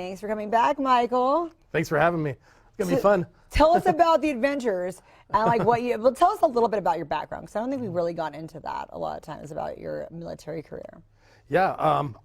Thanks for coming back, Michael. Thanks for having me. It's gonna be fun. Tell us about the adventures and like what you. Well, tell us a little bit about your background, because I don't think we've really gone into that a lot of times about your military career. Yeah,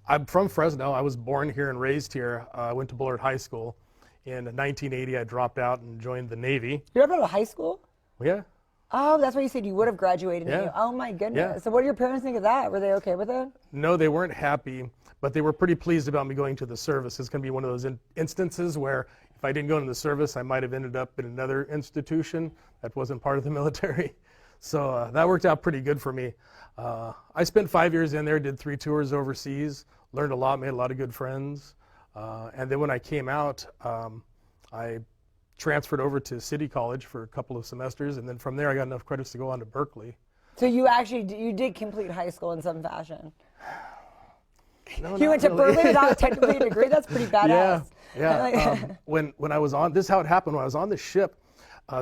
I'm from Fresno. I was born here and raised here. I went to Bullard High School. In 1980, I dropped out and joined the Navy. You dropped out of high school? Yeah. Oh, that's why you said you would have graduated. Yeah. Oh my goodness. Yeah. So what did your parents think of that? Were they okay with it? No, they weren't happy, but they were pretty pleased about me going to the service. It's going to be one of those instances where if I didn't go into the service, I might have ended up in another institution that wasn't part of the military. So that worked out pretty good for me. I spent 5 years in there, did 3 tours overseas, learned a lot, made a lot of good friends. And then when I came out, I transferred over to City College for a couple of semesters, and then from there I got enough credits to go on to Berkeley. So you did complete high school in some fashion? No, you went to really. Berkeley without technically a degree? That's pretty badass. Yeah. When I was on, this is how it happened. When I was on the ship,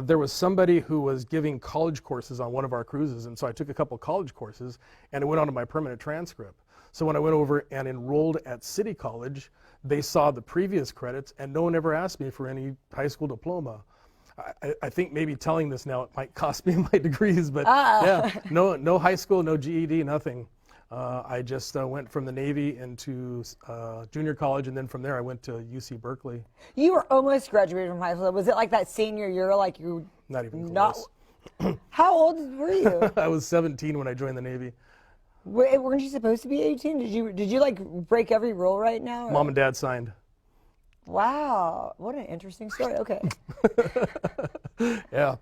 there was somebody who was giving college courses on one of our cruises, and so I took a couple of college courses, and it went onto my permanent transcript. So when I went over and enrolled at City College, they saw the previous credits, and no one ever asked me for any high school diploma. I think maybe telling this now, it might cost me my degrees, but yeah, no high school, no GED, nothing. I just went from the Navy into junior college, and then from there I went to UC Berkeley. You were almost graduated from high school. Was it like that senior year, like you? Not even close. How old were you? I was 17 when I joined the Navy. Weren't you supposed to be 18? Did you like break every rule right now? Or? Mom and Dad signed. Wow, what an interesting story. Okay. Yeah.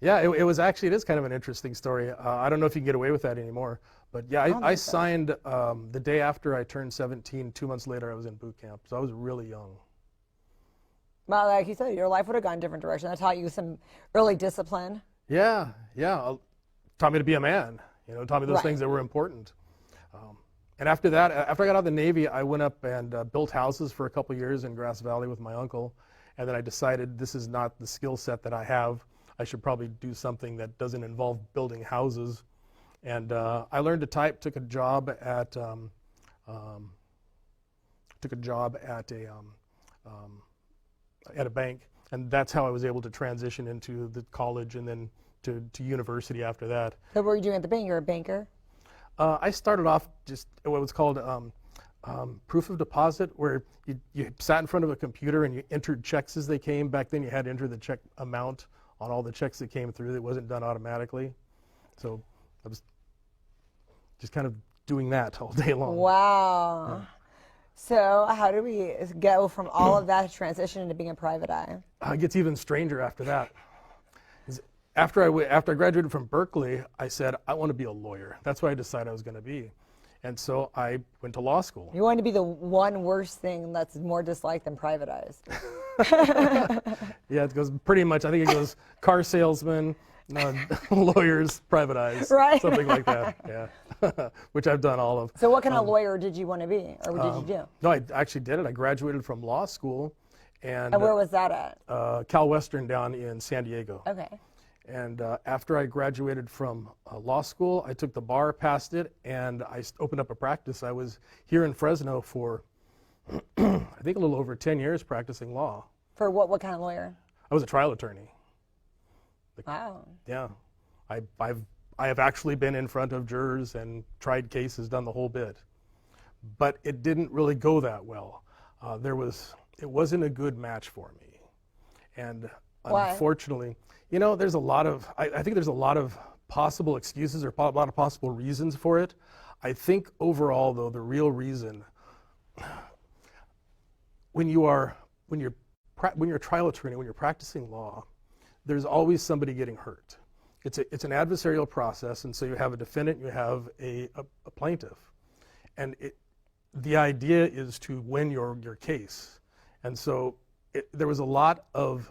It was actually, it is kind of an interesting story. I don't know if you can get away with that anymore, but yeah, I signed the day after I turned 17. 2 months later, I was in boot camp, so I was really young. Well, like you said, your life would have gone a different direction. That taught you some early discipline. Yeah. Taught me to be a man. Taught me those things that were important. And after that, after I got out of the Navy, I went up and built houses for a couple years in Grass Valley with my uncle, and then I decided this is not the skill set that I have. I should probably do something that doesn't involve building houses. And I learned to type, took a job at a bank, and that's how I was able to transition into the college and then to university after that. So what were you doing at the bank? You're a banker? I started off just what was called proof of deposit, where you sat in front of a computer and you entered checks as they came. Back then you had to enter the check amount on all the checks that came through. That wasn't done automatically. So I was just kind of doing that all day long. Wow. Yeah. So how do we go from all of that to transition into being a private eye? It gets even stranger after that. After I graduated from Berkeley, I said, I want to be a lawyer. That's what I decided I was going to be. And so I went to law school. You want to be the one worst thing that's more disliked than private eyes. Yeah, it goes pretty much, I think it goes car salesman, lawyers, private eyes, right? Something like that, yeah, which I've done all of. So what kind of lawyer did you want to be, or what did you do? No, I actually did it. I graduated from law school. And where was that at? Cal Western down in San Diego. Okay. And after I graduated from law school, I took the bar, passed it, and I opened up a practice. I was here in Fresno for, I think, a little over 10 years practicing law. For what kind of lawyer? I was a trial attorney. Wow. Yeah. I have actually been in front of jurors and tried cases, done the whole bit. But it didn't really go that well. It wasn't a good match for me. And why? Unfortunately, there's a lot of, I think there's a lot of possible excuses or a lot of possible reasons for it. I think overall, though, the real reason, when you're a trial attorney, when you're practicing law, there's always somebody getting hurt. It's an adversarial process, and so you have a defendant, you have a plaintiff, and the idea is to win your case. And so there was a lot of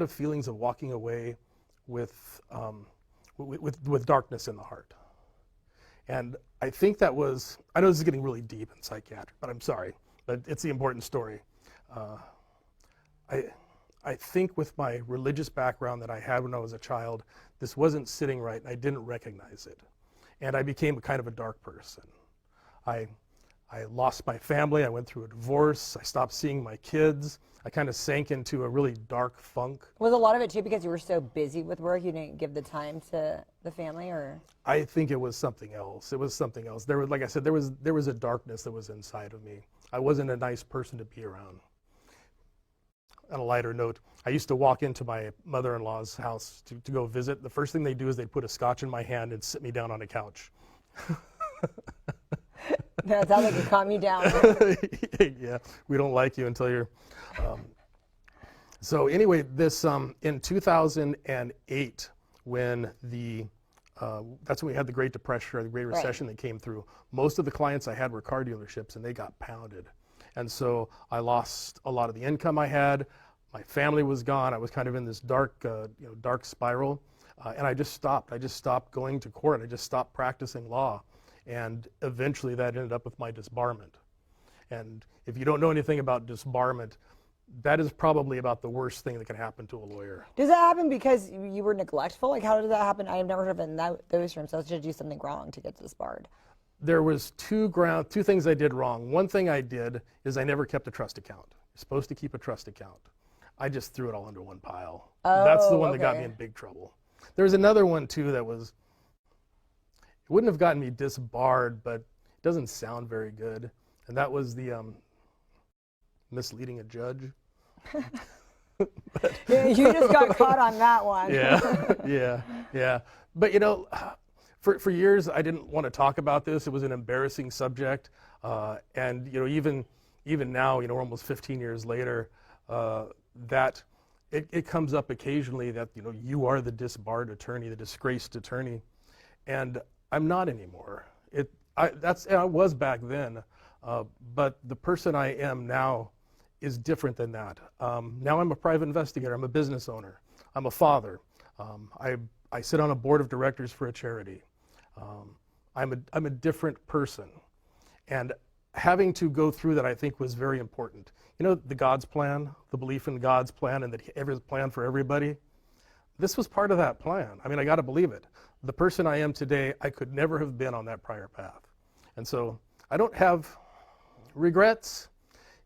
feelings of walking away with darkness in the heart. And I think that was, I know this is getting really deep and psychiatric, but I'm sorry, but it's the important story. I think with my religious background that I had when I was a child, this wasn't sitting right, and I didn't recognize it. And I became kind of a dark person. I I lost my family. I went through a divorce. I stopped seeing my kids. I kind of sank into a really dark funk. Was a lot of it too because you were so busy with work, you didn't give the time to the family, or? I think it was something else. It was something else. There was, like I said, there was a darkness that was inside of me. I wasn't a nice person to be around. On a lighter note, I used to walk into my mother-in-law's house to go visit. The first thing they do is they put a scotch in my hand and sit me down on a couch. That sounds like it calmed you down. Yeah, we don't like you until you're. So anyway, this in 2008, when that's when we had the Great Depression or the Great Recession that came through. Most of the clients I had were car dealerships, and they got pounded. And so I lost a lot of the income I had. My family was gone. I was kind of in this dark, dark spiral, and I just stopped. I just stopped going to court. I just stopped practicing law, and eventually that ended up with my disbarment. And if you don't know anything about disbarment, that is probably about the worst thing that can happen to a lawyer. Does that happen because you were neglectful? Like, how did that happen? I've never heard of it in those terms. So did you do something wrong to get disbarred? There was two things I did wrong. One thing I did is I never kept a trust account. You're supposed to keep a trust account. I just threw it all into one pile. Oh, that's the one that got me in big trouble. There was another one too that was, it wouldn't have gotten me disbarred, but it doesn't sound very good. And that was the misleading a judge. Yeah, you just got caught on that one. Yeah. But you know, for years I didn't want to talk about this. It was an embarrassing subject, and you know, even now, you know, we're almost 15 years later, that it comes up occasionally that, you know, you are the disbarred attorney, the disgraced attorney, and I'm not anymore. I was back then, but the person I am now is different than that. Now I'm a private investigator. I'm a business owner. I'm a father. I sit on a board of directors for a charity. I'm a different person, and having to go through that, I think, was very important. You know, the God's plan, the belief in God's plan, and that every plan for everybody. This was part of that plan. I mean, I got to believe it. The person I am today, I could never have been on that prior path, and so I don't have regrets.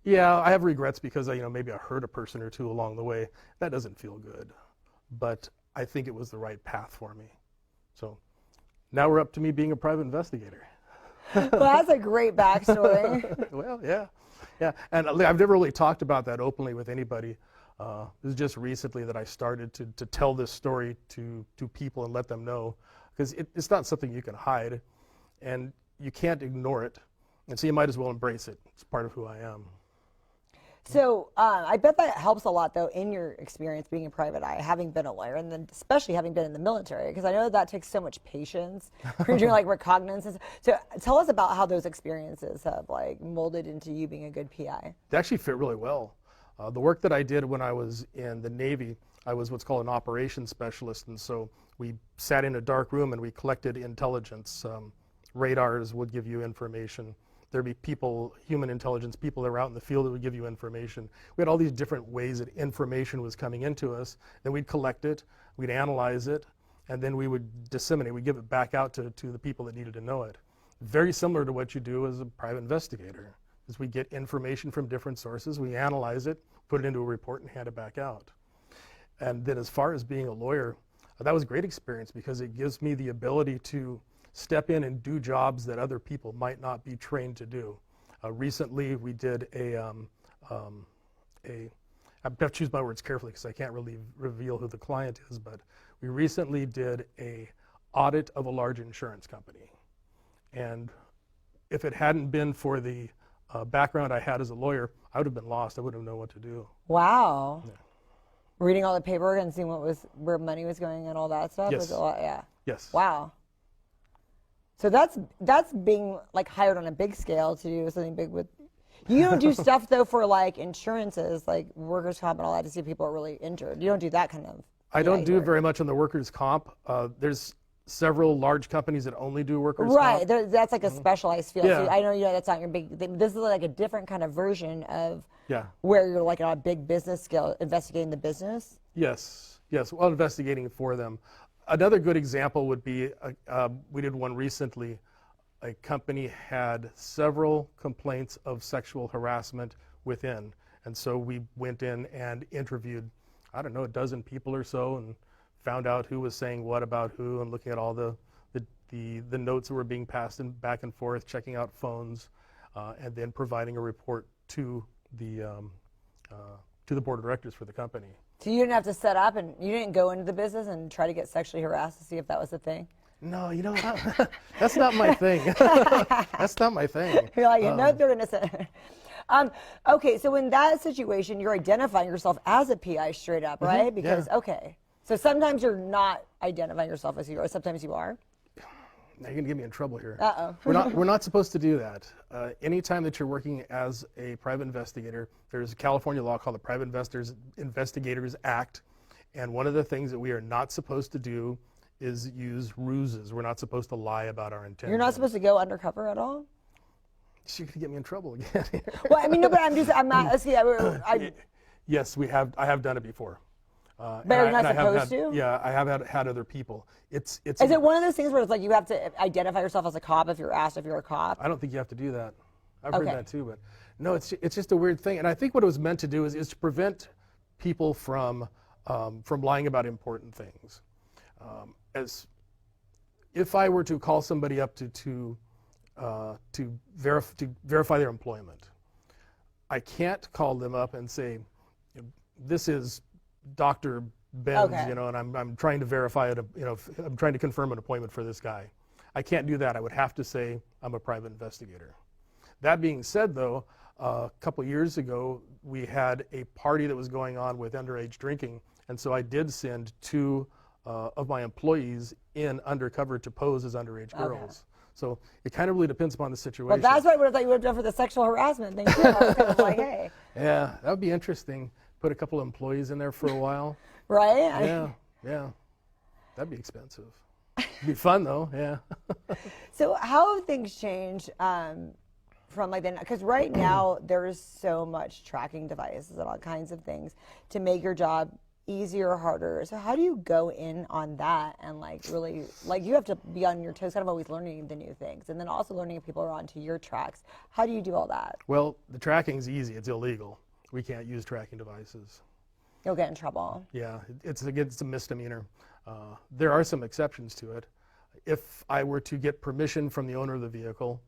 Yeah, I have regrets because maybe I hurt a person or two along the way. That doesn't feel good, but I think it was the right path for me. So now we're up to me being a private investigator. Well, that's a great backstory. Well, yeah, and I've never really talked about that openly with anybody. It was just recently that I started to tell this story to people and let them know, because it's not something you can hide, and you can't ignore it, and so you might as well embrace it. It's part of who I am. So I bet that helps a lot, though, in your experience being a private eye, having been a lawyer, and then especially having been in the military, because I know that takes so much patience for doing like recognizance. So tell us about how those experiences have like molded into you being a good PI. They actually fit really well. The work that I did when I was in the Navy, I was what's called an operations specialist, and so we sat in a dark room and we collected intelligence. Radars would give you information. There'd be people, human intelligence, people that were out in the field that would give you information. We had all these different ways that information was coming into us. Then we'd collect it, we'd analyze it, and then we would disseminate. We'd give it back out to the people that needed to know it. Very similar to what you do as a private investigator, is we get information from different sources, we analyze it, put it into a report, and hand it back out. And then as far as being a lawyer, that was a great experience because it gives me the ability to step in and do jobs that other people might not be trained to do. Recently, we did I have to choose my words carefully because I can't really reveal who the client is, but we recently did an audit of a large insurance company. And if it hadn't been for the background I had as a lawyer, I would have been lost. I wouldn't have known what to do. Wow. Yeah. Reading all the paperwork and seeing where money was going and all that stuff. Yes. Was a lot, yeah. Yes. Wow. So that's being like hired on a big scale to do something big with. You don't do stuff though for like insurances, like workers' comp and all that, to see if people are really injured. You don't do that kind of. I don't do very much on the workers' comp. There's several large companies that only do workers' comp. Right, that's like a specialized field. Yeah. So I know that's not your big thing. This is like a different kind of version of Yeah. where you're like on a big business scale, investigating the business. Yes. Well, investigating for them. Another good example would be we did one recently. a company had several complaints of sexual harassment within. And so we went in and interviewed, I don't know, a dozen people or so, and found out who was saying what about who, and looking at all the notes that were being passed and back and forth, checking out phones, and then providing a report to the board of directors for the company. So you didn't have to set up, and you didn't go into the business and try to get sexually harassed to see if that was a thing? No, you know, that's not my thing. That's not my thing. You're like, no, they're going to say. Okay, so in that situation, you're identifying yourself as a PI straight up, right? Because, okay, so sometimes you're not identifying yourself as you are, sometimes you are. Now you're going to get me in trouble here. Uh-oh. We're not supposed to do that. Anytime that you're working as a private investigator, there's a California law called the Private Investigators Act, and one of the things that we are not supposed to do is use ruses. We're not supposed to lie about our intentions. You're not supposed to go undercover at all? You're going to get me in trouble again. Well, I mean, no, but I'm not, see, Yes, I have done it before. But you're not supposed to? Yeah, I have had other people. Is it one of those things where it's like you have to identify yourself as a cop if you're asked if you're a cop? I don't think you have to do that. I've heard that too, but no, it's just a weird thing. And I think what it was meant to do is to prevent people from lying about important things. As if I were to call somebody up to verify their employment, I can't call them up and say, this is Dr. Benz, and I'm trying to verify it, I'm trying to confirm an appointment for this guy. I can't do that. I would have to say I'm a private investigator. That being said, though, a couple years ago, we had a party that was going on with underage drinking, and so I did send two of my employees in undercover to pose as underage girls. So it kind of really depends upon the situation. Well, that's what I would have thought you would have done for the sexual harassment thing, too. I was kind of like, hey. Yeah, that would be interesting. Put a couple of employees in there for a while. Right? Yeah. That'd be expensive. It'd be fun, though, yeah. So how have things changed from like then? Because right now, there's so much tracking devices and all kinds of things to make your job easier or harder. So how do you go in on that and like really, like you have to be on your toes, kind of always learning the new things, and then also learning if people are onto your tracks. How do you do all that? Well, the tracking's easy. It's illegal. We can't use tracking devices. You'll get in trouble. Yeah, it's a misdemeanor. There are some exceptions to it. If I were to get permission from the owner of the vehicle,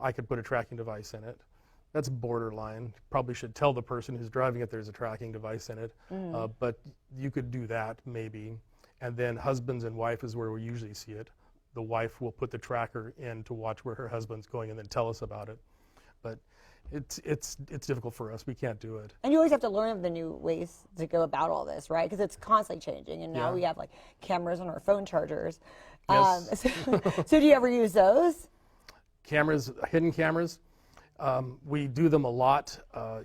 I could put a tracking device in it. That's borderline. Probably should tell the person who's driving it there's a tracking device in it. But you could do that maybe. And then husbands and wife is where we usually see it. The wife will put the tracker in to watch where her husband's going and then tell us about it. But it's difficult for us. We can't do it. And you always have to learn the new ways to go about all this, right? Because it's constantly changing. And now we have like cameras on our phone chargers. Yes. So do you ever use those? Cameras, hidden cameras. We do them a lot.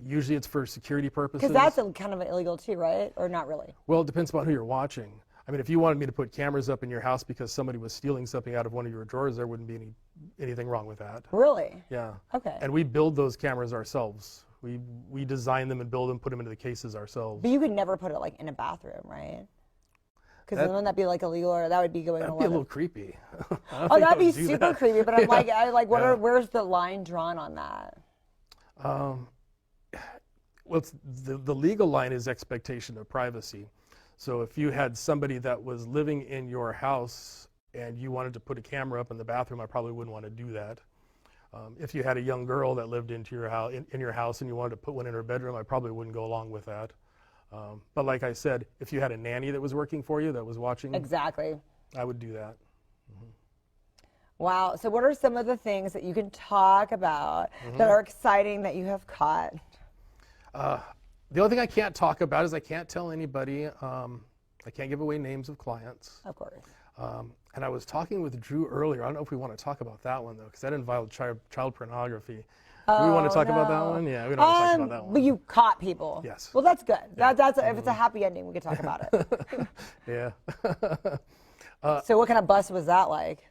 Usually it's for security purposes. Because that's kind of illegal too, right? Or not really? Well, it depends upon who you're watching. I mean, if you wanted me to put cameras up in your house because somebody was stealing something out of one of your drawers, there wouldn't be anything wrong with that. Really? Yeah. Okay. And we build those cameras ourselves. We design them and build them, put them into the cases ourselves. But you could never put it like in a bathroom, right? Because wouldn't that be like illegal, or that would be going? That'd be a little creepy. Oh, that'd be super creepy. But I'm like, where's the line drawn on that? Well, the legal line is expectation of privacy. So if you had somebody that was living in your house and you wanted to put a camera up in the bathroom, I probably wouldn't want to do that. If you had a young girl that lived into your house, in your house, and you wanted to put one in her bedroom, I probably wouldn't go along with that. But like I said, if you had a nanny that was working for you, that was watching, exactly, I would do that. Wow. So what are some of the things that you can talk about that are exciting that you have caught? The only thing I can't talk about is I can't tell anybody. I can't give away names of clients. Of course. And I was talking with Drew earlier. I don't know if we want to talk about that one, though, because that involved child pornography. Do we want to talk about that one? Yeah, we don't want to talk about that one. But you caught people. Yes. Well, that's good. Yeah. If it's a happy ending, we could talk about it. Yeah. So what kind of bust was that like?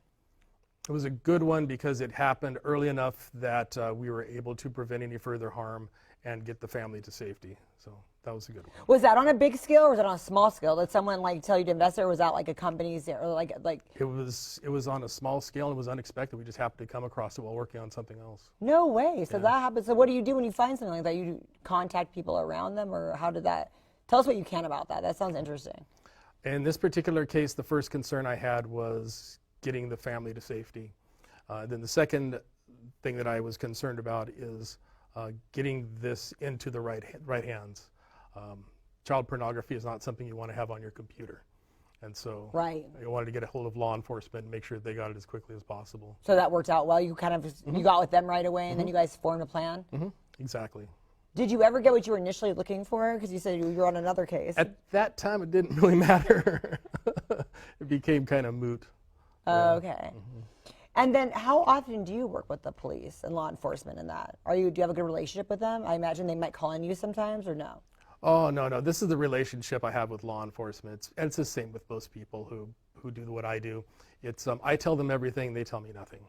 It was a good one because it happened early enough that we were able to prevent any further harm. and get the family to safety. So that was a good one. Was that on a big scale or was it on a small scale? Did someone like tell you to invest, or was that like a company's, or like? It was on a small scale and it was unexpected. We just happened to come across it while working on something else. No way. So that happens. So what do you do when you find something like that? You contact people around them, or how did that? Tell us what you can about that. That sounds interesting. In this particular case, the first concern I had was getting the family to safety. Then the second thing that I was concerned about is getting this into the right hands. Child pornography is not something you want to have on your computer. And so I wanted to get a hold of law enforcement and make sure that they got it as quickly as possible. So that worked out well. You kind of you got with them right away, and then you guys formed a plan? Exactly. Did you ever get what you were initially looking for? Because you said you were on another case. At that time, it didn't really matter. It became kind of moot. Okay. And then how often do you work with the police and law enforcement in that? Do you have a good relationship with them? I imagine they might call on you sometimes, or no? Oh, no. This is the relationship I have with law enforcement. It's the same with most people who do what I do. It's I tell them everything, they tell me nothing.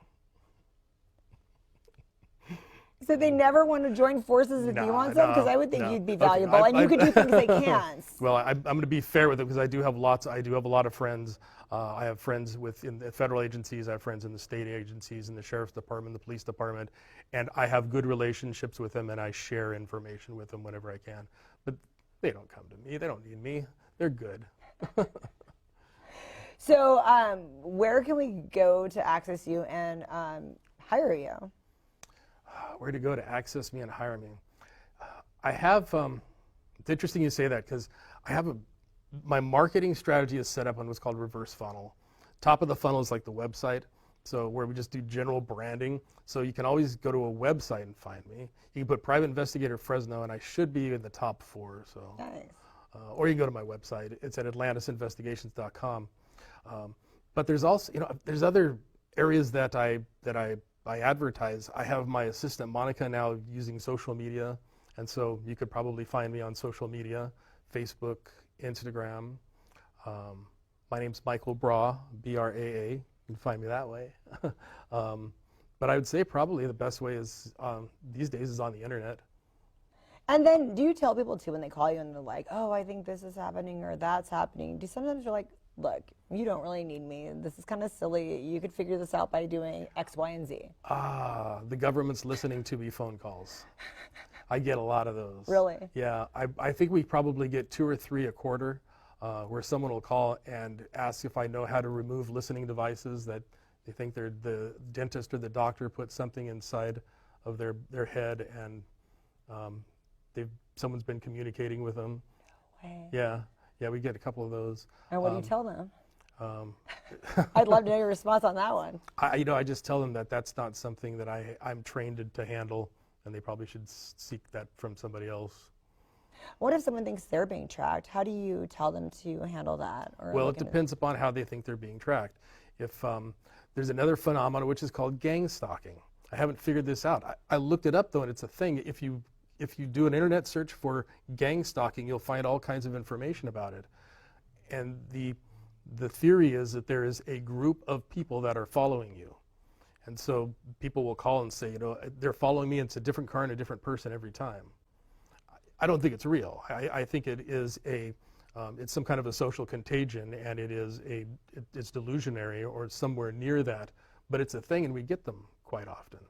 So they never want to join forces with you on something? Because I would think you'd be valuable, and you could do things they can't. Well, I'm going to be fair with them because I do have a lot of friends. I have friends in the federal agencies. I have friends in the state agencies, in the sheriff's department, the police department, and I have good relationships with them, and I share information with them whenever I can. But they don't come to me. They don't need me. They're good. So where can we go to access you and hire you? Where to go to access me and hire me? I have, it's interesting you say that because I have my marketing strategy is set up on what's called reverse funnel. Top of the funnel is like the website, so where we just do general branding. So you can always go to a website and find me. You can put Private Investigator Fresno and I should be in the top 4. So. Nice. Or you can go to my website. It's at atlantisinvestigations.com. But there's also, there's other areas that I advertise. I have my assistant Monica now using social media, and so you could probably find me on social media, Facebook, Instagram. My name's Michael Braa, B-R-A-A. You can find me that way. But I would say probably the best way is these days is on the internet. And then do you tell people too when they call you and they're like, oh, I think this is happening or that's happening? Do sometimes you're like, look, you don't really need me. This is kind of silly. You could figure this out by doing X, Y, and Z. The government's listening to me phone calls. I get a lot of those. Really? Yeah, I think we probably get 2 or 3 a quarter where someone will call and ask if I know how to remove listening devices that they think the dentist or the doctor put something inside of their head and someone's been communicating with them. No way. Yeah, we get a couple of those. And what do you tell them? I'd love to know your response on that one. I just tell them that that's not something that I'm trained to handle, and they probably should seek that from somebody else. What if someone thinks they're being tracked? How do you tell them to handle that? Well, it depends upon how they think they're being tracked. If there's another phenomenon which is called gang stalking. I haven't figured this out. I looked it up though, and it's a thing. If you do an internet search for gang stalking, you'll find all kinds of information about it. And the theory is that there is a group of people that are following you. And so people will call and say, they're following me, and it's a different car and a different person every time. I don't think it's real. I think it is it's some kind of a social contagion, and it's delusionary or somewhere near that. But it's a thing, and we get them quite often.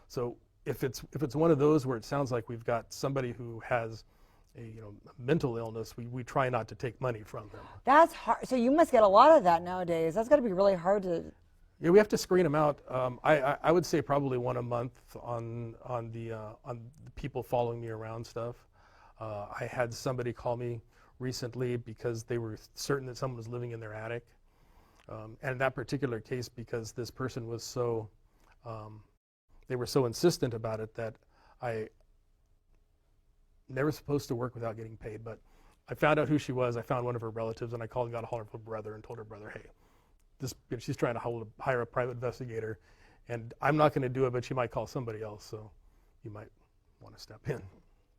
So if it's one of those where it sounds like we've got somebody who has a mental illness, we try not to take money from them. That's hard. So you must get a lot of that nowadays. That's got to be really hard to. Yeah, we have to screen them out. I would say probably 1 a month on the people following me around stuff. I had somebody call me recently because they were certain that someone was living in their attic. And in that particular case, because this person was so, they were so insistent about it that I never supposed to work without getting paid. But I found out who she was. I found one of her relatives, and I called and got a hold of her brother and told her brother, hey, she's trying to hire a private investigator, and I'm not going to do it, but she might call somebody else, so you might want to step in.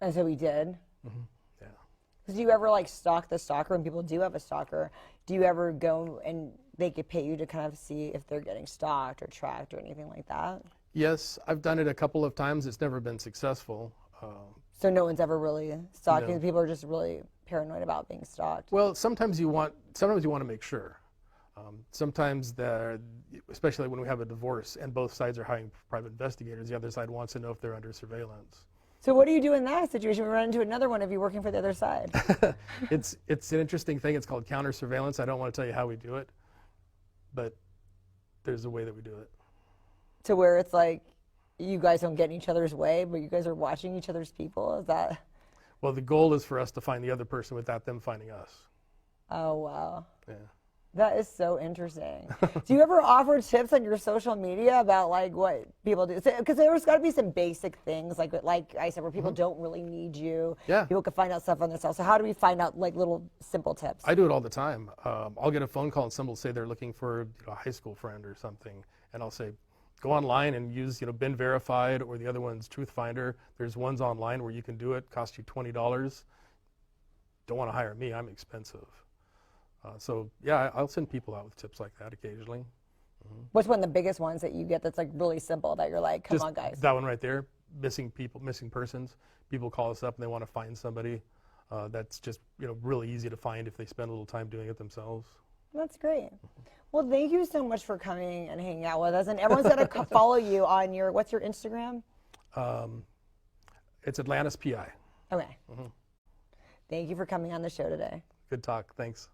And so we did. Mm-hmm. Yeah. Do you ever stalk the stalker? When people do have a stalker, do you ever go and they could pay you to kind of see if they're getting stalked or tracked or anything like that? Yes, I've done it a couple of times. It's never been successful. So no one's ever really stalking. No. People are just really paranoid about being stalked. Well, sometimes you want to make sure. Sometimes, especially when we have a divorce and both sides are hiring private investigators, the other side wants to know if they're under surveillance. So what do you do in that situation? We run into another one of you working for the other side. It's an interesting thing. It's called counter surveillance. I don't want to tell you how we do it, but there's a way that we do it. To where it's like you guys don't get in each other's way, but you guys are watching each other's people? Is that? Well, the goal is for us to find the other person without them finding us. Oh, wow. Yeah. That is so interesting. Do you ever offer tips on your social media about like what people do? Because there's got to be some basic things like I said, where people don't really need you. Yeah. People can find out stuff on themselves. So how do we find out like little simple tips? I do it all the time. I'll get a phone call and somebody will say they're looking for a high school friend or something, and I'll say, go online and use been verified, or the other one's Truth Finder. There's ones online where you can do it. Cost you $20. Don't want to hire me. I'm expensive. So yeah, I'll send people out with tips like that occasionally. What's one of the biggest ones that you get that's like really simple that you're like, come on guys? That one right there, missing persons. People call us up and they want to find somebody. That's just really easy to find if they spend a little time doing it themselves. That's great. Well, thank you so much for coming and hanging out with us. And everyone's got to follow you on what's your Instagram? It's Atlantis PI. Okay. Thank you for coming on the show today. Good talk. Thanks.